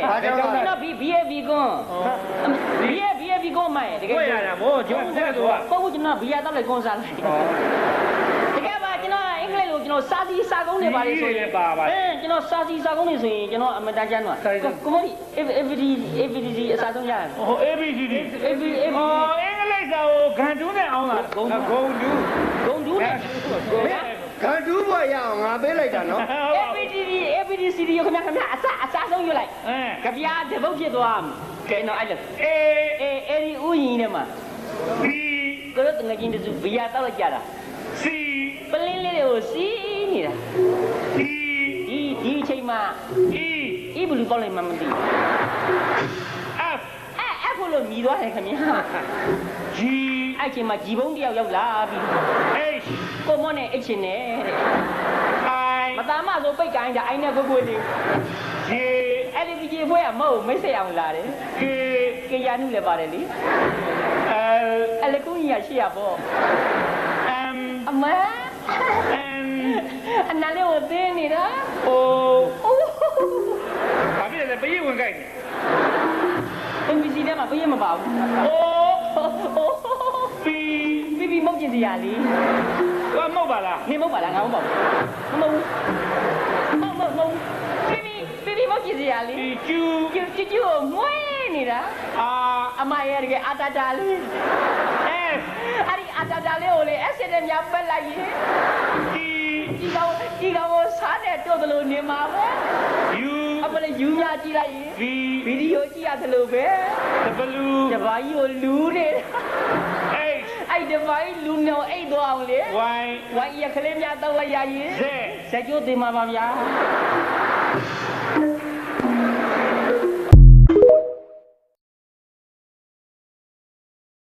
ကျွန်တော် BAB ကွန်း BAB ကွန်းမိုင်တကယ် တွေ့ရတာမို့ကျွန်တော်ဆက်သွား ပုတ်ကျွန်တော် BA တော့လေကွန်းစားလိုက်တကယ်ပါကျွန်တော်အင်္ဂလိပ်လိုကျွန်တော်စာစီစာကုန်းတွေပါလေဆိုရင်ကျွန်တော်စာစီစာကုန်းတွေဆိုရင်ကျွန်တော်အမတန်ကျမ်းတော့ကိုမို့ ABD အစားဆုံးရတယ် ဟို ABCD ABD ဟောအင်္ဂလိပ်စာကိုဂန်တူးနဲ့အောင်တာဂုံတူး ဂုံဒူးနဲ့ ဂန်တူးဘွားရအောင်ငါပေးလိုက်တာနော် ABCD ရခင်ဗျအစားဆုံးရွတ်လိုက်ကြပြားတပုတ်ဖြစ်သွားကဲတော့အဲ့လိုအဲ့ဒီဥယျာဉ်ထဲမှာ B ကိုတော့ငချင်းတစုဘီယာတောက်လိုက်ကြတာ C ပလင်းလေးတွေကိုစီးနေတာ D ဒီအချိန်မှာ E ဘလူပေါက်လိုက်မှမသိ F အဲ့ဖို့လို့မြည်သွားတယ်ခင်ဗျာ G အဲ့အချိန်မှာဂျီဘုံတယောက်ရောက်လာပြီး H ကိုမောနဲ့အိတ်ချင်နဲ့ I မသားမဆိုပိတ်ကိုင်းကြအိုင်းနဲ့ကိုလေး J အဲ့ဒီကြီးဖွဲကမဟုတ်မိတ်ဆက်အောင်လာတယ် K ကေယာနုလည်းပါတယ်လေ L အဲ့လေကုကြီးရရှိရပေါ့ M အမ N အနာလေးကိုတင်းနေတာ O အိုး ဘာဖြစ်လဲပေးဝင်ကြိုက်တယ် MBC ထဲမှာပေးရမပါဘူး O အိုး P ပြီးမုတ်ကျင်စရာလေး ဘာမဟုတ်ပါလား နေမဟုတ်ပါလားငါမဟုတ်ပါဘူးမဟုတ်ပြီးမုတ်ကျင်စရာလေး Q ကျူကိုမွေးနေတာ R အမရဲ့တကယ်အတာတာလေး S အဲ့ဒီအတာတာလေးကိုလေအစစ်နဲ့များပက်လိုက်ရင် T ဒီကောင်ကိုစားတဲ့တို့သလိုနေမှာပဲ U အမလေးယူညာကြည့်လိုက်ရင် V ဗီဒီယိုကြည့်ရသလိုပဲ W တပါးကြီးကိုလူးနေတာ H အဲ့တပါးကြီးလူနေအိတ်သွားအောင်လေ Y ဝိုင်းရကလေးများတော့လိုက်ရရင် Z ဇက်ကျိုးတင်မှာပါဗျာ